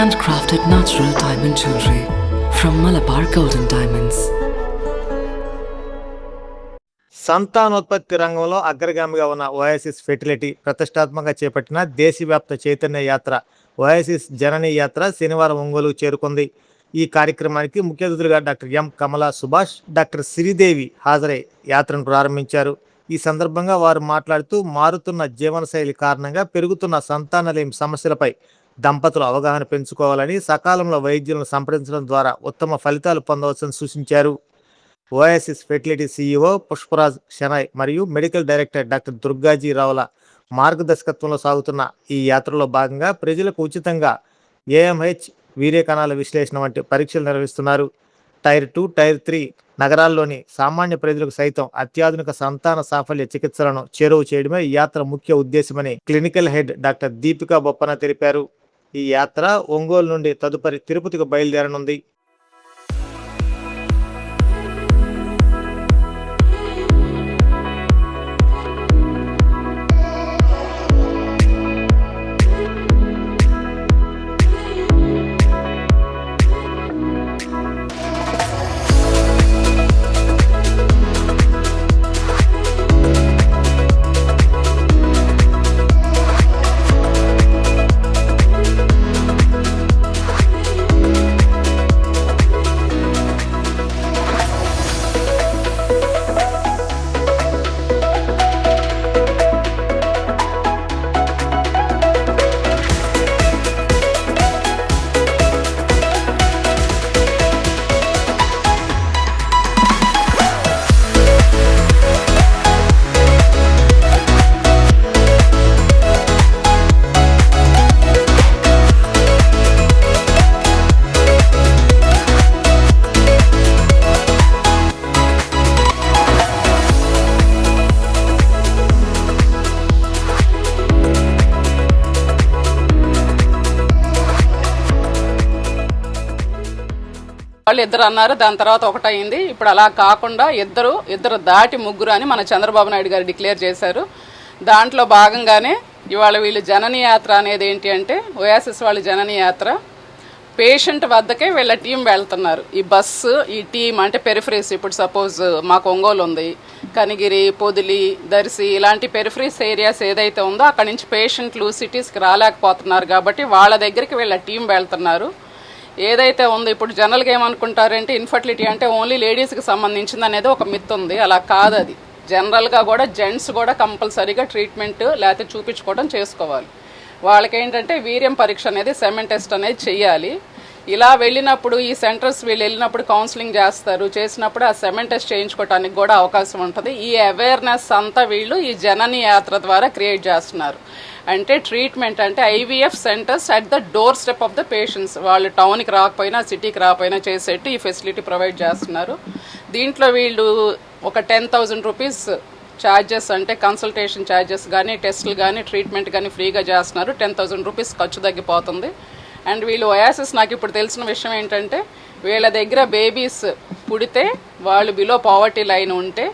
handcrafted natural diamond jewelry from Malabar Golden Diamonds. సంతానోత్పత్తి రంగంలో అగ్రగామిగా ఉన్న ఓయాసిస్ ఫెర్టిలిటీ ప్రతిష్టాత్మకంగా చేపట్టిన దేశవ్యాప్త చైతన్య యాత్ర ఓయాసిస్ జననీ యాత్ర శనివారం ఒంగోలు చేరుకుంది. ఈ కార్యక్రమానికి ముఖ్య అతిథులుగా డాక్టర్ ఎం కమలా సుభాష్, డాక్టర్ శ్రీదేవి హాజరై యాత్రను ప్రారంభించారు. ఈ సందర్భంగా వారు మాట్లాడుతూ మారుతున్న జీవనశైలి కారణంగా పెరుగుతున్న సంతానలేమి సమస్యలపై దంపతులు అవగాహన పెంచుకోవాలని, సకాలంలో వైద్యులను సంప్రదించడం ద్వారా ఉత్తమ ఫలితాలు పొందవచ్చని సూచించారు. Oasis fertility CEO Pushparaj Shenoy మరియు మెడికల్ డైరెక్టర్ డాక్టర్ దుర్గాజీ రావుల మార్గదర్శకత్వంలో సాగుతున్న ఈ యాత్రలో భాగంగా ప్రజలకు ఉచితంగా ఏఎంహెచ్, వీర్య కణాల విశ్లేషణ వంటి పరీక్షలు నిర్వహిస్తున్నారు. టైర్ 2, టైర్ 3 నగరాల్లోని సామాన్య ప్రజలకు సైతం అత్యాధునిక సంతాన సాఫల్య చికిత్సలను చేరువ చేయడమే ఈ యాత్ర ముఖ్య ఉద్దేశమని clinical head doctor Deepika Boppana తెలిపారు. ఈ యాత్ర ఒంగోలు నుండి తదుపరి తిరుపతికి బయలుదేరనుంది. వాళ్ళు ఇద్దరు అన్నారు, దాని తర్వాత ఒకటయింది. ఇప్పుడు అలా కాకుండా ఇద్దరు దాటి ముగ్గురు అని మన చంద్రబాబు నాయుడు గారు డిక్లేర్ చేశారు. దాంట్లో భాగంగానే ఇవాళ వీళ్ళు జననీ యాత్ర అనేది ఏంటి అంటే, ఓయాసిస్ వాళ్ళ జననీ యాత్ర పేషెంట్ వద్దకే వీళ్ళ టీం వెళ్తున్నారు. ఈ బస్సు, ఈ టీం అంటే పెరిఫరీస్, ఇప్పుడు సపోజ్ మాకు ఒంగోలు ఉంది, కనిగిరి, పొదిలి, దర్శి ఇలాంటి పెరిఫరీస్ ఏరియాస్ ఏదైతే ఉందో అక్కడి నుంచి పేషెంట్లు సిటీస్కి రాలేకపోతున్నారు కాబట్టి వాళ్ళ దగ్గరికి వీళ్ళ టీం వెళ్తున్నారు. ఏదైతే ఉందో ఇప్పుడు జనరల్గా ఏమనుకుంటారంటే ఇన్ఫర్టిలిటీ అంటే ఓన్లీ లేడీస్కి సంబంధించింది అనేది ఒక మిత్ ఉంది. అలా కాదు, అది జనరల్గా కూడా జెంట్స్ కూడా కంపల్సరీగా ట్రీట్మెంట్ లేకపోతే చూపించుకోవడం చేసుకోవాలి. వాళ్ళకేంటంటే వీర్యం పరీక్ష అనేది, సెమెన్ టెస్ట్ అనేది చెయ్యాలి. ఇలా వెళ్ళినప్పుడు ఈ సెంటర్స్ వీళ్ళు వెళ్ళినప్పుడు కౌన్సిలింగ్ చేసినప్పుడు ఆ సెమెన్ టెస్ట్ చేయించుకోవడానికి కూడా అవకాశం ఉంటుంది. ఈ అవేర్నెస్ అంతా వీళ్ళు ఈ జననీ యాత్ర ద్వారా క్రియేట్ చేస్తున్నారు. అంటే ట్రీట్మెంట్ అంటే IVF centres at the door step of the patients, వాళ్ళు టౌన్కి రాకపోయినా సిటీకి రాకపోయినా చేసేట్టు ఈ ఫెసిలిటీ ప్రొవైడ్ చేస్తున్నారు. దీంట్లో వీళ్ళు ఒక 10,000 రూపీస్ ఛార్జెస్ అంటే కన్సల్టేషన్ ఛార్జెస్ కానీ, టెస్టులు కానీ, ట్రీట్మెంట్ కానీ ఫ్రీగా చేస్తున్నారు. 10,000 రూపీస్ ఖర్చు తగ్గిపోతుంది. అండ్ వీళ్ళు ఓయాసిస్ నాకు ఇప్పుడు తెలిసిన విషయం ఏంటంటే, వీళ్ళ దగ్గర బేబీస్ పుడితే వాళ్ళు బిలో పావర్టీ లైన్ ఉంటే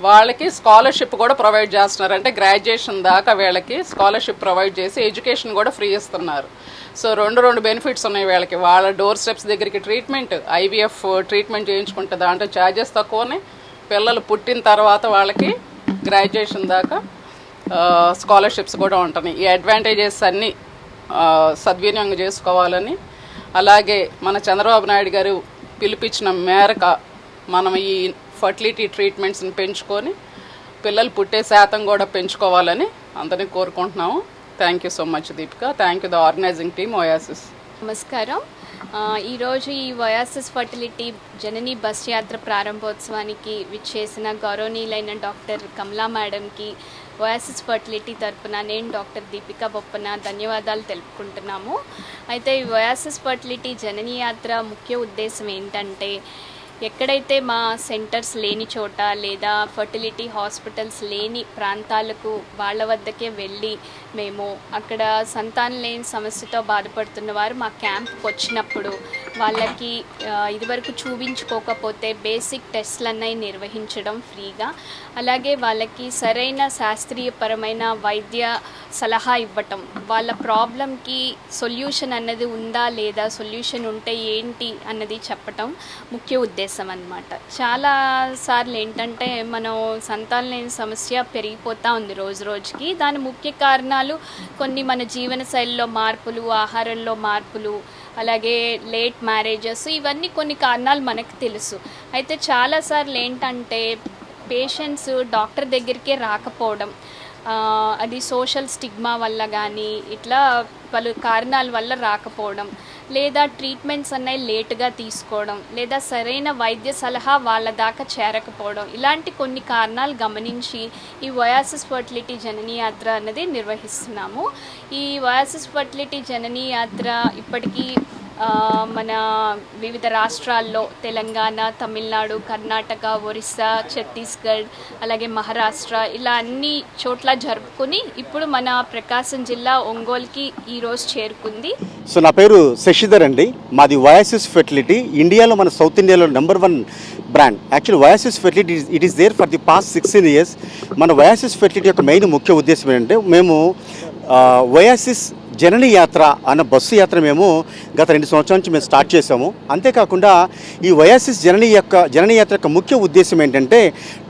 వాళ్ళకి స్కాలర్షిప్ కూడా ప్రొవైడ్ చేస్తున్నారు. అంటే గ్రాడ్యుయేషన్ దాకా వీళ్ళకి స్కాలర్షిప్ ప్రొవైడ్ చేసి ఎడ్యుకేషన్ కూడా ఫ్రీ ఇస్తున్నారు. సో రెండు బెనిఫిట్స్ ఉన్నాయి వీళ్ళకి. వాళ్ళ డోర్ స్టెప్స్ దగ్గరికి ట్రీట్మెంట్, ఐవీఎఫ్ ట్రీట్మెంట్ చేయించుకుంటే దాంట్లో ఛార్జెస్ తక్కువనే, పిల్లలు పుట్టిన తర్వాత వాళ్ళకి గ్రాడ్యుయేషన్ దాకా స్కాలర్షిప్స్ కూడా ఉంటున్నాయి. ఈ అడ్వాంటేజెస్ అన్నీ సద్వినియోగం చేసుకోవాలని, అలాగే మన చంద్రబాబు నాయుడు గారు పిలిపించిన మేరకు మనం ఈ ఫర్టిలిటీ ట్రీట్మెంట్స్ని పెంచుకొని పిల్లలు పుట్టే శాతం కూడా పెంచుకోవాలని అందరినీ కోరుకుంటున్నాము. Thank you so much Deepika. Thank you the organizing team Oasis. నమస్కారం. ఈరోజు ఈ ఓయాసిస్ ఫర్టిలిటీ జననీ బస్ యాత్ర ప్రారంభోత్సవానికి విచ్చేసిన గౌరవనీయులైన డాక్టర్ కమలా మేడంకి ఓయాసిస్ ఫర్టిలిటీ తరపున నేను డాక్టర్ దీపికా బొప్పన ధన్యవాదాలు తెలుపుకుంటున్నాము. అయితే ఈ ఓయాసిస్ ఫర్టిలిటీ జననీ యాత్ర ముఖ్య ఉద్దేశం ఏంటంటే, ఎక్కడైతే మా సెంటర్స్ లేని చోట లేదా ఫర్టిలిటీ హాస్పిటల్స్ లేని ప్రాంతాలకు వాళ్ళ వద్దకే వెళ్ళి మేము అక్కడ సంతానం లేని సమస్యతో బాధపడుతున్న వారు మా క్యాంప్కి వచ్చినప్పుడు వాళ్ళకి ఇదివరకు చూపించుకోకపోతే బేసిక్ టెస్ట్లు అన్నవి నిర్వహించడం ఫ్రీగా, అలాగే వాళ్ళకి సరైన శాస్త్రీయపరమైన వైద్య సలహా ఇవ్వటం, వాళ్ళ ప్రాబ్లంకి సొల్యూషన్ అన్నది ఉందా లేదా, సొల్యూషన్ ఉంటే ఏంటి అన్నది చెప్పటం ముఖ్య ఉద్దేశం అన్నమాట. చాలాసార్లు ఏంటంటే మనం సంతానలేమి సమస్య పెరిగిపోతూ ఉంది రోజు రోజుకి. దాని ముఖ్య కారణాలు కొన్ని మన జీవన శైలిలో మార్పులు, ఆహారంలో మార్పులు, అలాగే లేట్ మ్యారేజెస్, ఇవన్నీ కొన్ని కారణాలు మనకు తెలుసు. అయితే చాలాసార్లు ఏంటంటే పేషెంట్స్ డాక్టర్ దగ్గరికే రాకపోవడం, అది సోషల్ స్టిగ్మా వల్ల కానీ ఇట్లా పలు కారణాల వల్ల రాకపోవడం, లేదా ట్రీట్మెంట్స్ అన్నవి లేటుగా తీసుకోవడం, లేదా సరైన వైద్య సలహా వాళ్ళ దాకా చేరకపోవడం, ఇలాంటి కొన్ని కారణాలు గమనించి ఈ వయాసిస్ ఫర్టిలిటీ జననీ యాత్ర అనేది నిర్వహిస్తున్నాము. ఈ వయాసిస్ ఫర్టిలిటీ జననీ యాత్ర ఇప్పటికీ మన వివిధ రాష్ట్రాల్లో తెలంగాణ, తమిళనాడు, కర్ణాటక, ఒరిస్సా, ఛత్తీస్గఢ్, అలాగే మహారాష్ట్ర ఇలా అన్ని చోట్ల జరుపుకుని ఇప్పుడు మన ప్రకాశం జిల్లా ఒంగోలుకి ఈరోజు చేరుకుంది. సో నా పేరు శశిధర్ అండి. మాది వయాసిస్ ఫెర్టిలిటీ. ఇండియాలో మన సౌత్ ఇండియాలో #1 brand. Actually Oasis fertility it is there for the past 16 years. మన వయాసిస్ ఫెర్టిలిటీ యొక్క మెయిన్ ముఖ్య ఉద్దేశం ఏంటంటే మేము వయాసిస్ జననీ యాత్ర అన్న బస్సు యాత్ర మేము గత 2 సంవత్సరాల నుంచి మేము స్టార్ట్ చేసాము. అంతేకాకుండా ఈ వయాసిస్ జననీ యాత్ర యొక్క ముఖ్య ఉద్దేశం ఏంటంటే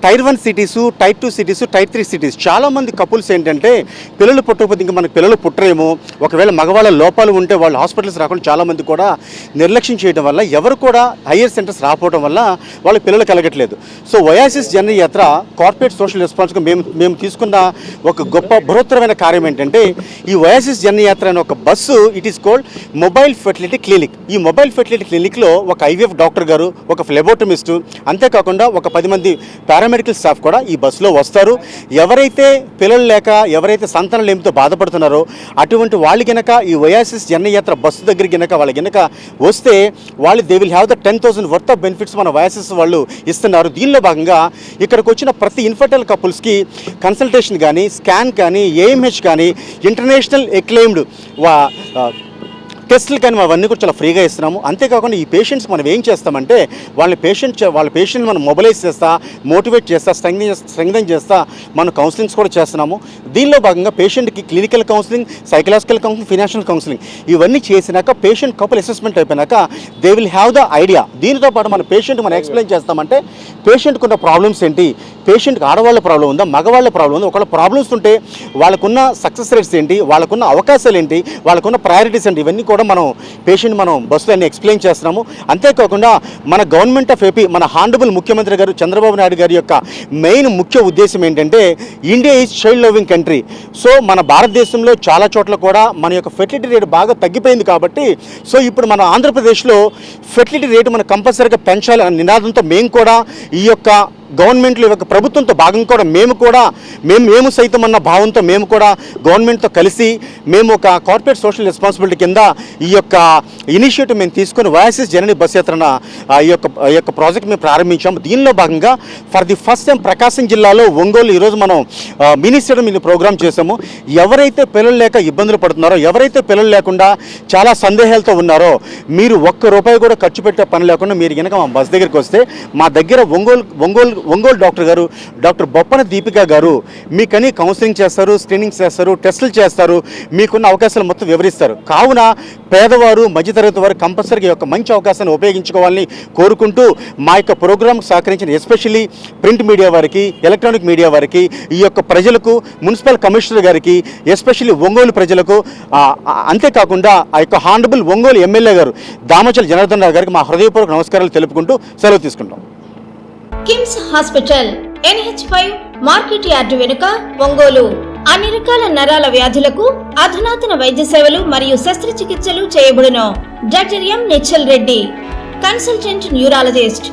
tier 1 cities, tier 2 cities, tier 3 cities చాలామంది కపుల్స్ ఏంటంటే పిల్లలు పుట్టకపోతే ఇంకా మనకు పిల్లలు పుట్టరేమో, ఒకవేళ మగవాళ్ళ లోపాలు ఉంటే వాళ్ళు హాస్పిటల్స్ రాకుండా చాలామంది కూడా నిర్లక్ష్యం చేయడం వల్ల ఎవరు కూడా హయ్యర్ సెంటర్స్ రాకపోవడం వల్ల వాళ్ళ పిల్లలు కలగట్లేదు. సో వయాసిస్ జననీ యాత్ర కార్పొరేట్ సోషల్ రెస్పాన్స్గా మేము తీసుకున్న ఒక గొప్ప బృహత్తరమైన కార్యం ఏంటంటే ఈ వయాసిస్ జననీ యాత్ర అనే ఒక bus, it is cold mobile fertility clinic. ఈ మొబైల్ ఫెర్టిలిటీ క్లినిక్లో ఒక ఐవీఎఫ్ డాక్టర్ గారు, ఒక ఫ్లెబోటమిస్ట్, అంతేకాకుండా ఒక 10 మంది పారామెడికల్ స్టాఫ్ కూడా ఈ బస్సులో వస్తారు. ఎవరైతే పిల్లలు లేక, ఎవరైతే సంతానలేమితో బాధపడుతున్నారో అటువంటి వాళ్ళు గనక ఈ వయాసిస్ జననీ యాత్ర బస్సు దగ్గర గనక వాళ్ళు గనక వస్తే వాళ్ళు they will have the 10,000 worth of benefits మన వయాసిస్ వాళ్ళు ఇస్తున్నారు. దీనిలో భాగంగా ఇక్కడికి వచ్చిన ప్రతి ఇన్ఫర్టైల్ కపుల్స్కి కన్సల్టేషన్ కానీ, స్కాన్ కానీ, ఏఎంహెచ్ కానీ, ఇంటర్నేషనల్ ఎక్లెయిమ్డ్ టెస్టులు కానీ అవన్నీ కూడా చాలా ఫ్రీగా ఇస్తున్నాము. అంతేకాకుండా ఈ పేషెంట్స్ మనం ఏం చేస్తామంటే వాళ్ళ పేషెంట్ మనం మొబిలైజ్ చేస్తా, మోటివేట్ చేస్తా, స్ట్రెంగ్థెన్ చేస్తా మనం కౌన్సిలింగ్స్ కూడా చేస్తున్నాము. దీనిలో భాగంగా పేషెంట్కి clinical counselling, psychological counselling, financial counselling ఇవన్నీ చేసినాక పేషెంట్ కపుల్ అసెస్మెంట్ అయిపోయినాక they will have the idea. దీనితో పాటు మన పేషెంట్ మనం ఎక్స్ప్లెయిన్ చేస్తామంటే పేషెంట్కి ఉన్న ప్రాబ్లమ్స్ ఏంటి, పేషెంట్కి ఆడవాళ్ళ ప్రాబ్లం ఉందా, మగవాళ్ళ ప్రాబ్లం ఉందా, ఒకవేళ ప్రాబ్లమ్స్ ఉంటే వాళ్ళకున్న సక్సెస్ రేట్స్ ఏంటి, వాళ్ళకున్న అవకాశాలు ఏంటి, వాళ్ళకున్న ప్రయారిటీస్ ఏంటి, ఇవన్నీ కూడా మనం బస్సులో అన్ని ఎక్స్ప్లెయిన్ చేస్తున్నాము. అంతేకాకుండా మన గవర్నమెంట్ ఆఫ్ ఏపీ, మన హానరబుల్ ముఖ్యమంత్రి గారు చంద్రబాబు నాయుడు గారి యొక్క మెయిన్ ముఖ్య ఉద్దేశం ఏంటంటే India is child loving country. So మన భారతదేశంలో చాలా చోట్ల కూడా మన యొక్క ఫెర్టిలిటీ రేట్ బాగా తగ్గిపోయింది కాబట్టి సో ఇప్పుడు మన ఆంధ్రప్రదేశ్లో ఫెర్టిలిటీ రేటు మనం కంపల్సరీగా పెంచాలి అనే నినాదంతో మేము కూడా ఈ యొక్క గవర్నమెంట్లో యొక్క ప్రభుత్వంతో భాగం కూడా మేము సైతం అన్న భావంతో మేము కూడా గవర్నమెంట్తో కలిసి మేము ఒక కార్పొరేట్ సోషల్ రెస్పాన్సిబిలిటీ కింద ఈ యొక్క ఇనిషియేటివ్ మేము తీసుకొని వయాసిస్ జననీ బస్ యాత్రన ఈ యొక్క ప్రాజెక్ట్ మేము ప్రారంభించాము. దీనిలో భాగంగా ఫర్ ది ఫస్ట్ టైం ప్రకాశం జిల్లాలో ఒంగోలు ఈరోజు మనం మినీ స్టేడియం మీద ప్రోగ్రామ్ చేసాము. ఎవరైతే పిల్లలు లేక ఇబ్బందులు పడుతున్నారో, ఎవరైతే పిల్లలు లేకుండా చాలా సందేహాలతో ఉన్నారో, మీరు ₹1 కూడా ఖర్చు పెట్టే పని లేకుండా మీరు కనుక మా బస్ దగ్గరికి వస్తే మా దగ్గర ఒంగోలు డాక్టర్ గారు, డాక్టర్ బొప్పన దీపిక గారు మీకని కౌన్సిలింగ్ చేస్తారు, స్క్రీనింగ్ చేస్తారు, టెస్టులు చేస్తారు, మీకున్న అవకాశాలు మొత్తం వివరిస్తారు. కావున పేదవారు, మధ్యతరగతి వారు కంపల్సరీగా యొక్క మంచి అవకాశాన్ని ఉపయోగించుకోవాలని కోరుకుంటూ మా యొక్క ప్రోగ్రాంకు సహకరించిన ఎస్పెషల్లీ ప్రింట్ మీడియా వారికి, ఎలక్ట్రానిక్ మీడియా వారికి, ఈ యొక్క ప్రజలకు, మున్సిపల్ కమిషనర్ గారికి, ఎస్పెషల్లీ ఒంగోలు ప్రజలకు, అంతేకాకుండా ఆ యొక్క హానరబుల్ ఒంగోలు ఎమ్మెల్యే గారు దామచల జనార్దన్ రావు గారికి మా హృదయపూర్వక నమస్కారాలు తెలుపుకుంటూ సెలవు తీసుకుంటాం. KIMS hospital NH5 market yard వెనుక ఒంగోలు. అన్ని రకాల నరాల వ్యాధులకు అధునాతన వైద్య సేవలు మరియు శస్త్రచికిత్సలు చేయబడును. Doctor M Nischal Reddy, consultant neurologist.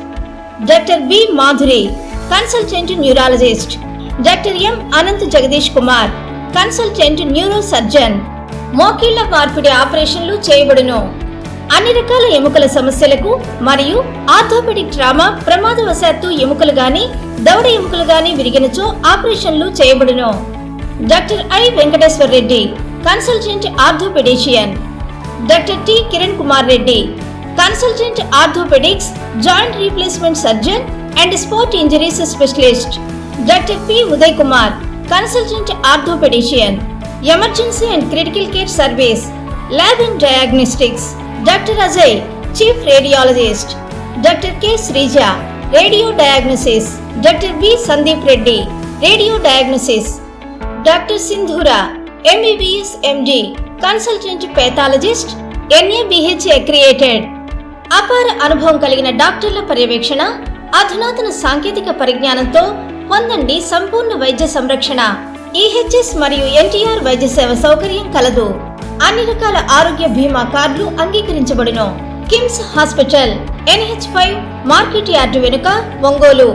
Doctor B Madhuri, consultant neurologist. Doctor M Anant Jagadish Kumar, consultant neuro surgeon. మోకీళ్ల మార్పిడి ఆపరేషన్లు చేయబడును. అన్ని రకాల ఎముకల సమస్యలకు మరియు ఆర్థోపెడిక్ ట్రామా, ప్రమాదవశాత్తు ఎముకలు గాని, దవడ ఎముకలు గాని విరిగినచో ఆపరేషన్లు చేయబడును. Doctor I Venkateswara Reddy, consultant orthopedician. Doctor T Kiran Kumar Reddy, consultant orthopedics, joint replacement surgeon and sport injuries specialist. Doctor P Uday Kumar, consultant orthopedician. Emergency and critical care service, lab and diagnostics. Doctor Ajay, chief radiologist. Doctor K Sreeja, radio diagnosis. Doctor B Sandeep Reddy, radio diagnosis. Doctor Sindhura, MBBS MD, consultant pathologist, NABH accredited. అపార అనుభవం కలిగిన డాక్టర్ల పర్యవేక్షణ, అధునాతన సాంకేతిక పరిజ్ఞానంతో పొందండి సంపూర్ణ వైద్య సంరక్షణ. EHS మరియు NTR వైద్య సేవ సౌకర్యం కలదు. అన్ని రకాల ఆరోగ్య బీమా కార్డులు అంగీకరించబడును. KIMS hospital, NH5 market yard వెనుక, ఒంగోలు.